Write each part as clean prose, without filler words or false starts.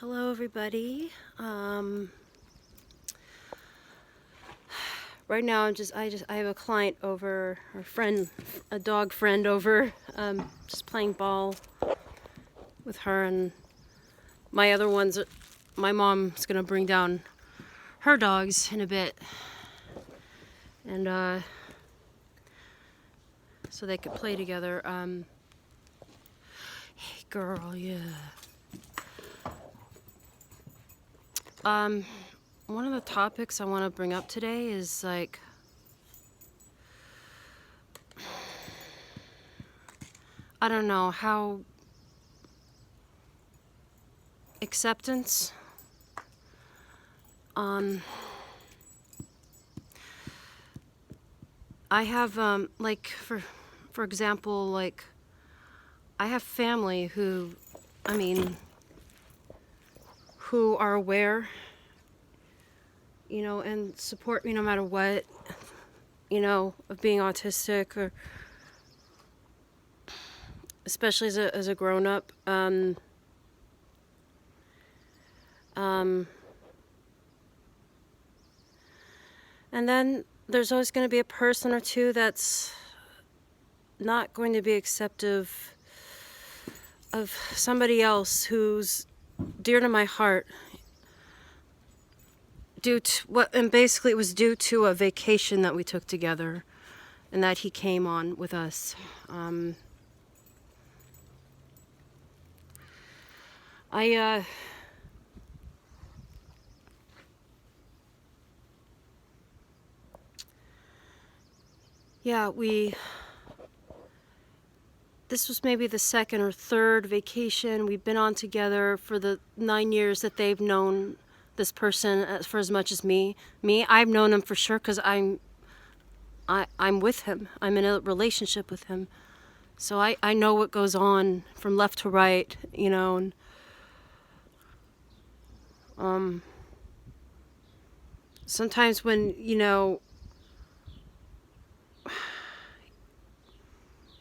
Hello, everybody. Right now, I have a client over, or friend, a dog friend over. Just playing ball with her, and my other ones. My mom's gonna bring down her dogs in a bit, and so they could play together. Hey, girl, yeah. One of the topics I want to bring up today is like, I don't know, how acceptance, I have, like, for example, like, I have family who, who are aware, and support me no matter what, of being autistic, or especially as a grown-up. And then there's always going to be a person or two that's not going to be acceptive of somebody else who's dear to my heart, due to what, and basically it was due to a vacation that we took together and that he came on with us. Yeah, this was maybe the second or third vacation we've been on together for the 9 years that they've known this person for as much as me. I've known him for sure because I'm with him. I'm in a relationship with him. So I know what goes on from left to right, and sometimes when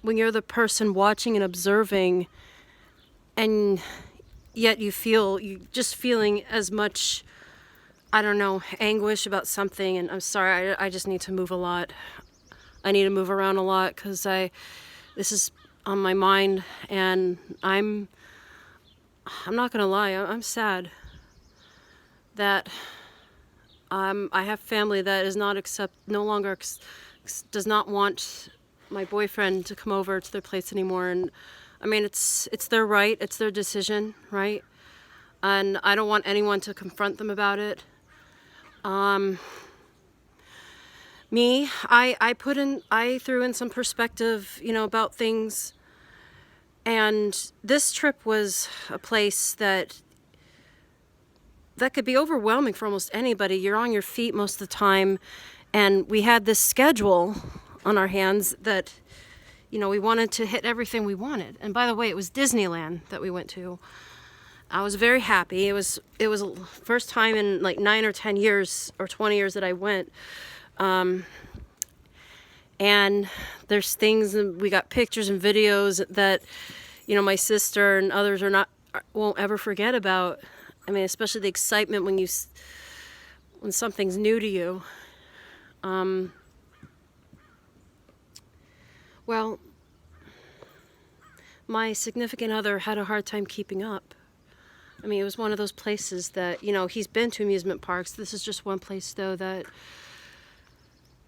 you're the person watching and observing, and yet you just feeling as much, I don't know, anguish about something. And I'm sorry, I just need to move a lot. I need to move around a lot because this is on my mind, and I'm not gonna lie, I'm sad that I have family that is no longer does not want my boyfriend to come over to their place anymore. And it's their right, it's their decision, right? And I don't want anyone to confront them about it. I threw in some perspective, about things. And this trip was a place that could be overwhelming for almost anybody. You're on your feet most of the time. And we had this schedule on our hands that, we wanted to hit everything we wanted. And by the way, it was Disneyland that we went to. I was very happy. It was the first time in like 9 or 10 years or 20 years that I went. And there's things, and we got pictures and videos that, my sister and others won't ever forget about. Especially the excitement when something's new to you. Well, my significant other had a hard time keeping up. It was one of those places that, he's been to amusement parks. This is just one place, though, that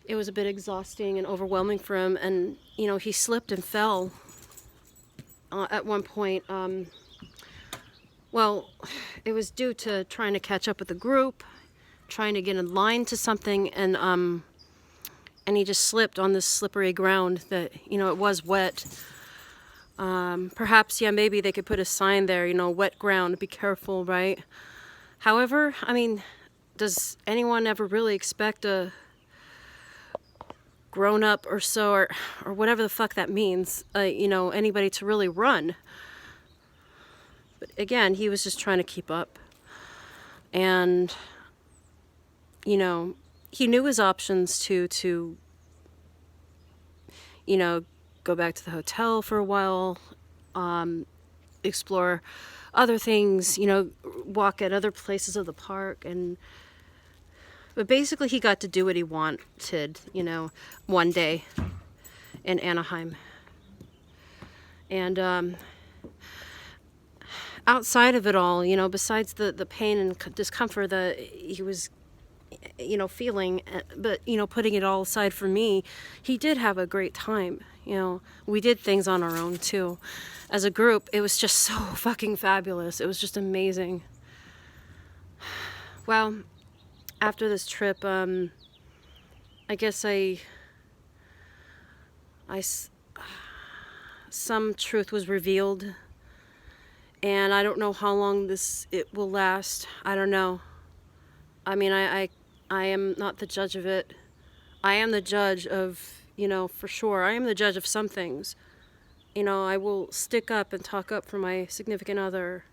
it was a bit exhausting and overwhelming for him. And, he slipped and fell at one point. Well, it was due to trying to catch up with the group, trying to get in line to something, and he just slipped on this slippery ground that, it was wet. Perhaps, maybe they could put a sign there, wet ground, be careful, right? However, does anyone ever really expect a grown-up or so, or whatever the fuck that means, anybody to really run? But again, he was just trying to keep up. And, he knew his options to go back to the hotel for a while, explore other things, walk at other places of the park, but basically he got to do what he wanted, one day in Anaheim. And outside of it all, besides the pain and discomfort that he was, feeling, but, putting it all aside for me, he did have a great time. We did things on our own too. As a group, it was just so fucking fabulous. It was just amazing. Well, after this trip, I guess some truth was revealed, and I don't know how long it will last. I don't know. I mean, I am not the judge of it. I am the judge of, for sure. I am the judge of some things. I will stick up and talk up for my significant other,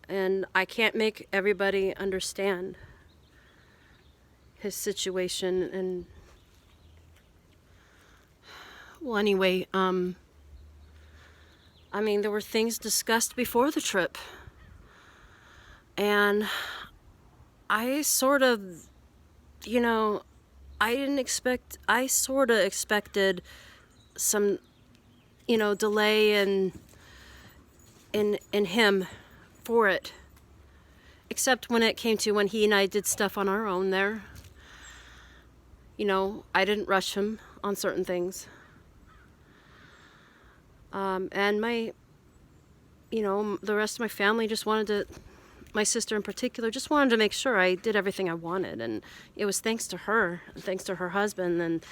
and I can't make everybody understand his situation. And well, anyway, there were things discussed before the trip, and I sort of, I sort of expected some, delay in him for it, except when it came to when he and I did stuff on our own there. I didn't rush him on certain things. And the rest of my family just my sister in particular, just wanted to make sure I did everything I wanted. And it was thanks to her, thanks to her husband. And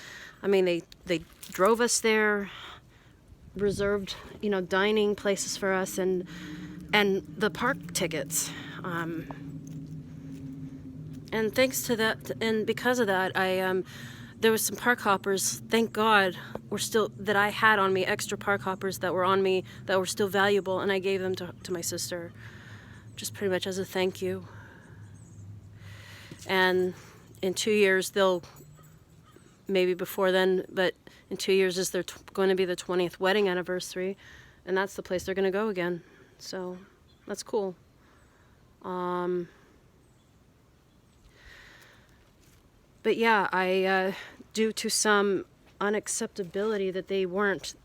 they drove us there, reserved, dining places for us, and the park tickets. And thanks to that, and because of that, there was some park hoppers, thank God, that I had on me, extra park hoppers that were on me that were still valuable, and I gave them to my sister, just pretty much as a thank you. And in 2 years, maybe before then, but in 2 years is going to be the 20th wedding anniversary, and that's the place they're going to go again. So that's cool. But yeah, due to some unacceptability that they weren't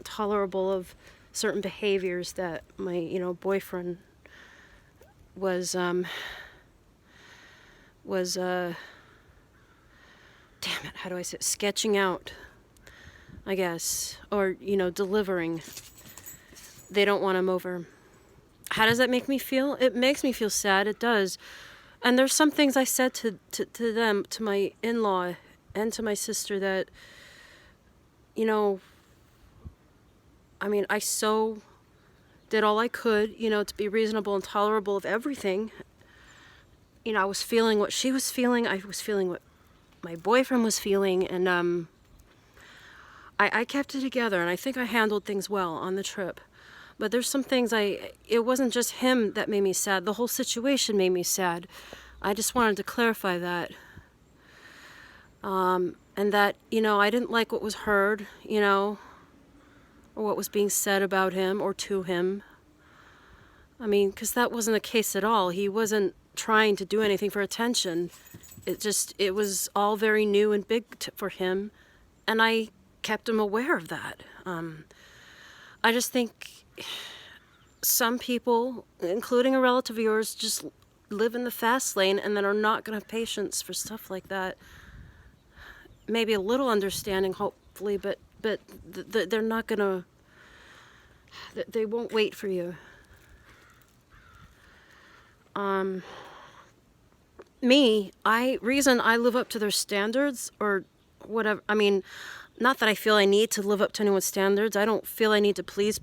tolerable of certain behaviors that my boyfriend was damn it, how do I say it? Sketching out, I guess, or delivering. They don't want him over. How does that make me feel? It makes me feel sad. It does. And there's some things I said to them, to my in-law and to my sister, that, I so did all I could, to be reasonable and tolerable of everything. I was feeling what she was feeling. I was feeling what my boyfriend was feeling. And I kept it together, and I think I handled things well on the trip. But there's some things it wasn't just him that made me sad. The whole situation made me sad. I just wanted to clarify that. And that, I didn't like what was heard, or what was being said about him or to him. Because that wasn't the case at all. He wasn't trying to do anything for attention. It was all very new and big for him. And I kept him aware of that. I just think some people, including a relative of yours, just live in the fast lane and then are not going to have patience for stuff like that. Maybe a little understanding, hopefully, but they're not going to, they won't wait for you. Reason I live up to their standards or whatever, not that I feel I need to live up to anyone's standards. I don't feel I need to please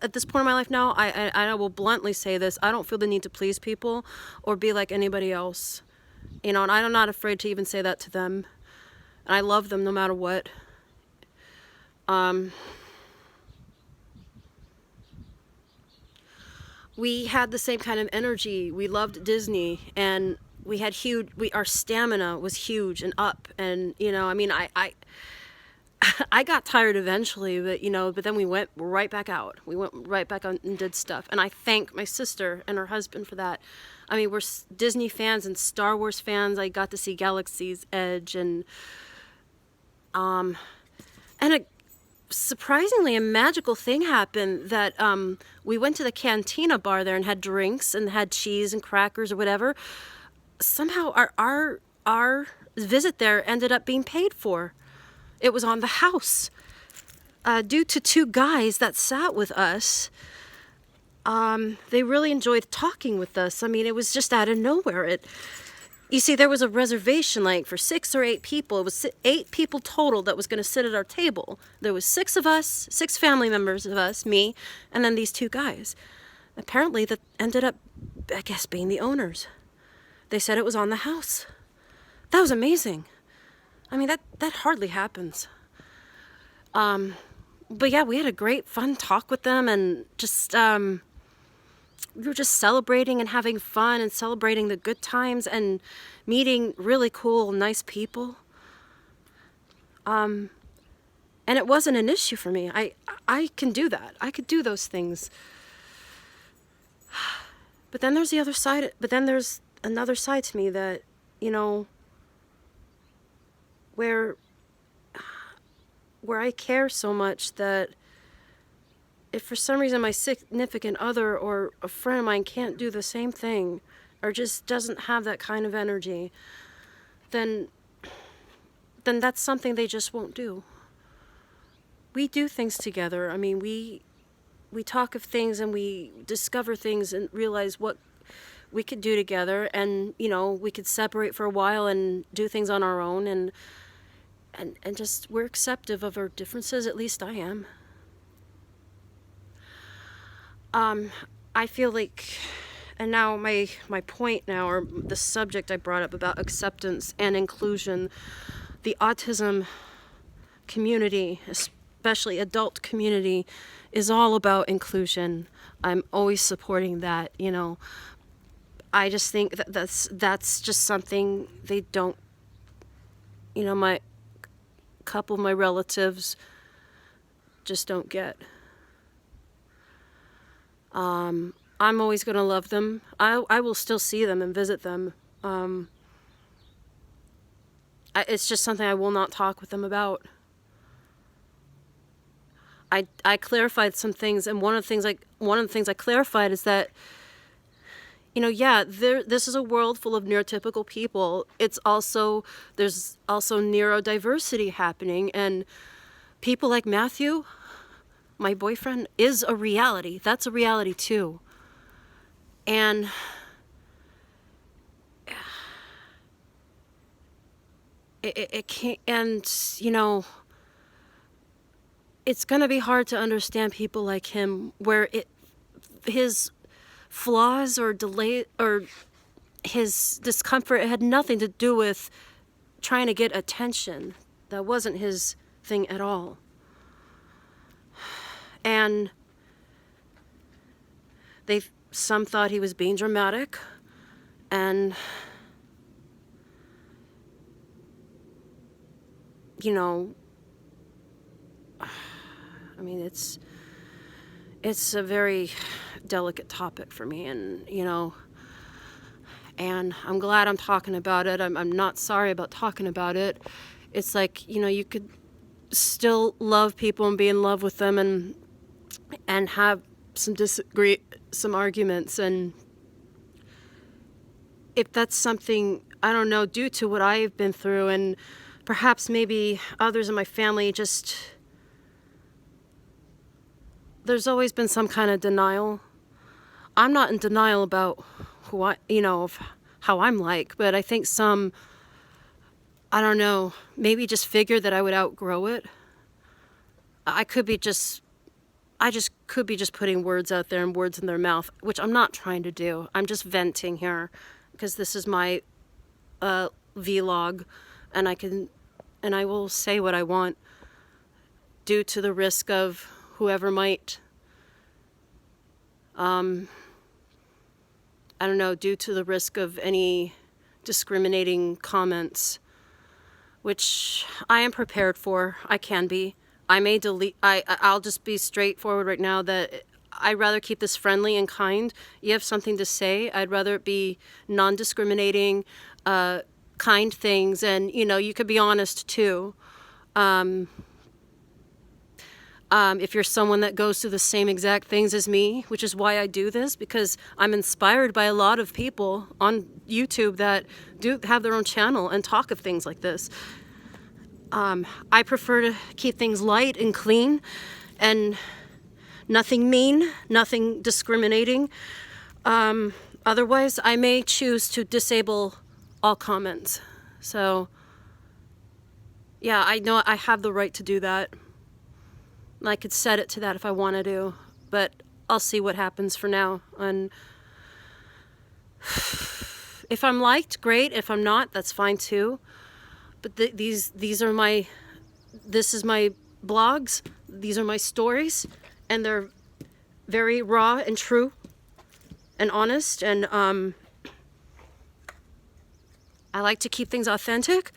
at this point in my life now. I will bluntly say this. I don't feel the need to please people or be like anybody else. And I'm not afraid to even say that to them. And I love them no matter what. We had the same kind of energy. We loved Disney, and we had our stamina was huge and up. And, I got tired eventually, but then we went right back out. We went right back out and did stuff. And I thank my sister and her husband for that. I mean, we're Disney fans and Star Wars fans. I got to see Galaxy's Edge and surprisingly, a magical thing happened that we went to the Cantina bar there and had drinks and had cheese and crackers or whatever. Somehow our visit there ended up being paid for. It was on the house. Due to two guys that sat with us, they really enjoyed talking with us. I mean, it was just out of nowhere. You see, there was a reservation like for 6 or 8 people. It was 8 people total that was going to sit at our table. There was 6 of us, 6 family members of us, me, and then these 2 guys. Apparently that ended up, I guess, being the owners. They said it was on the house. That was amazing. I mean, that hardly happens. But yeah, we had a great fun talk with them, and just we were just celebrating and having fun and celebrating the good times and meeting really cool, nice people. And it wasn't an issue for me. I can do that. I could do those things. But then there's the other side. But then there's another side to me that, where I care so much that if for some reason my significant other or a friend of mine can't do the same thing or just doesn't have that kind of energy, then that's something they just won't do. We do things together. I mean, we talk of things and we discover things and realize what we could do together, and we could separate for a while and do things on our own, and just we're acceptive of our differences. At least I am. I feel like, and now my point now, or the subject I brought up about acceptance and inclusion, the autism community, especially adult community, is all about inclusion. I'm always supporting that, I just think that's just something they don't, my couple of my relatives just don't get. I'm always going to love them. I will still see them and visit them. It's just something I will not talk with them about. I clarified some things, and one of the things I clarified is that, this is a world full of neurotypical people. There's also neurodiversity happening, and people like Matthew, my boyfriend, is a reality. That's a reality too. And it can't, and it's going to be hard to understand people like him where his flaws or delay or his discomfort, it had nothing to do with trying to get attention. That wasn't his thing at all. And some thought he was being dramatic, and I mean, it's a very delicate topic for me, and and I'm glad I'm talking about it. I'm not sorry about talking about it. It's like, you could still love people and be in love with them and have some arguments, and if that's something, I don't know, due to what I've been through, and perhaps maybe others in my family, just there's always been some kind of denial. I'm not in denial about who of how I'm like, but I think some, I don't know, maybe just figured that I would outgrow it. I just could be just putting words out there and words in their mouth, which I'm not trying to do. I'm just venting here because this is my vlog, and I will say what I want due to the risk of whoever might, I don't know, due to the risk of any discriminating comments. which I am prepared for. I can be. I may delete. I'll just be straightforward right now that I'd rather keep this friendly and kind. You have something to say, I'd rather it be non-discriminating, kind things, and you could be honest too. If you're someone that goes through the same exact things as me, which is why I do this, because I'm inspired by a lot of people on YouTube that do have their own channel and talk of things like this. I prefer to keep things light and clean and nothing mean, nothing discriminating. Otherwise, I may choose to disable all comments. So, yeah, I know I have the right to do that. I could set it to that if I wanted to, but I'll see what happens for now. And if I'm liked, great. If I'm not, that's fine too. But this is my blogs. These are my stories, and they're very raw and true and honest. And I like to keep things authentic.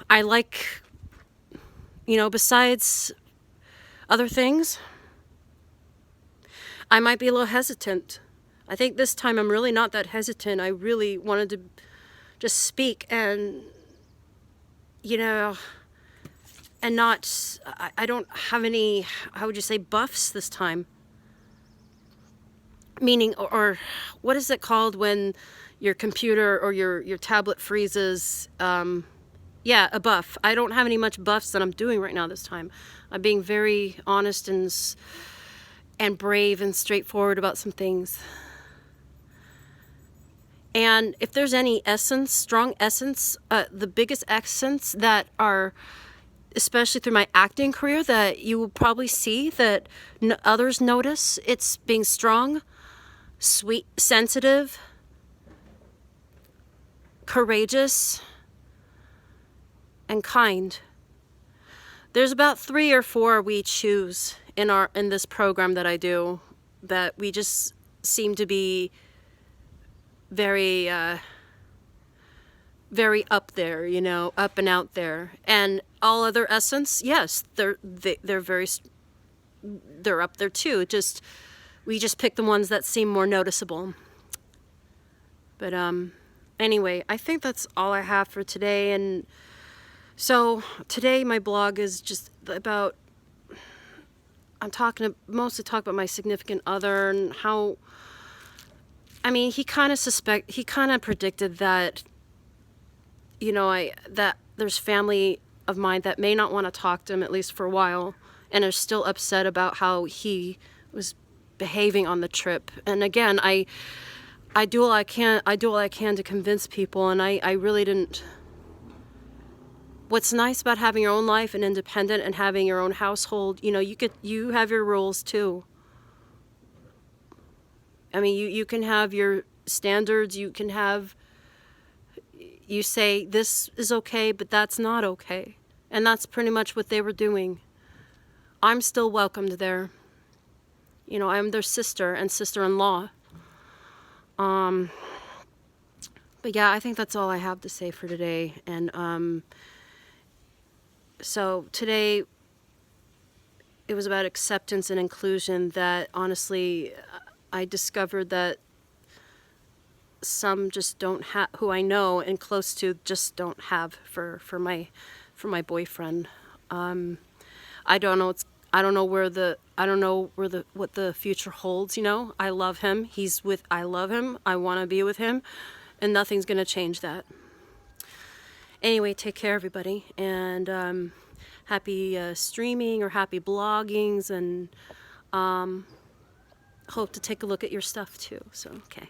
I like, besides other things, I might be a little hesitant. I think this time I'm really not that hesitant. I really wanted to just speak and, and not, I don't have any, how would you say, buffs this time? Meaning, or what is it called when your computer or your tablet freezes? Yeah, a buff. I don't have any much buffs that I'm doing right now this time. I'm being very honest and brave and straightforward about some things. And if there's any essence, strong essence, the biggest essence that are, especially through my acting career, that you will probably see that others notice, it's being strong, sweet, sensitive, courageous, and kind. There's about 3 or 4 we choose in this program that I do that we just seem to be very very up there, up and out there. And all other essence, yes, they're up there too. We just pick the ones that seem more noticeable. But anyway, I think that's all I have for today. And so today my blog is just about, mostly talk about my significant other and how, he kind of predicted that, that there's family of mine that may not want to talk to him, at least for a while, and are still upset about how he was behaving on the trip. And again, I do all I can to convince people, and I really didn't. What's nice about having your own life and independent and having your own household, you have your rules too. You can have your standards, you say this is okay, but that's not okay. And that's pretty much what they were doing. I'm still welcomed there. I'm their sister and sister-in-law. But yeah, I think that's all I have to say for today. And so today it was about acceptance and inclusion that honestly I discovered that some just don't have, who I know and close to, just don't have for my boyfriend. I don't know what the future holds. I love him. I love him. I want to be with him, and nothing's gonna change that. Anyway, take care, everybody, and happy streaming or happy bloggings, and hope to take a look at your stuff too. So, okay.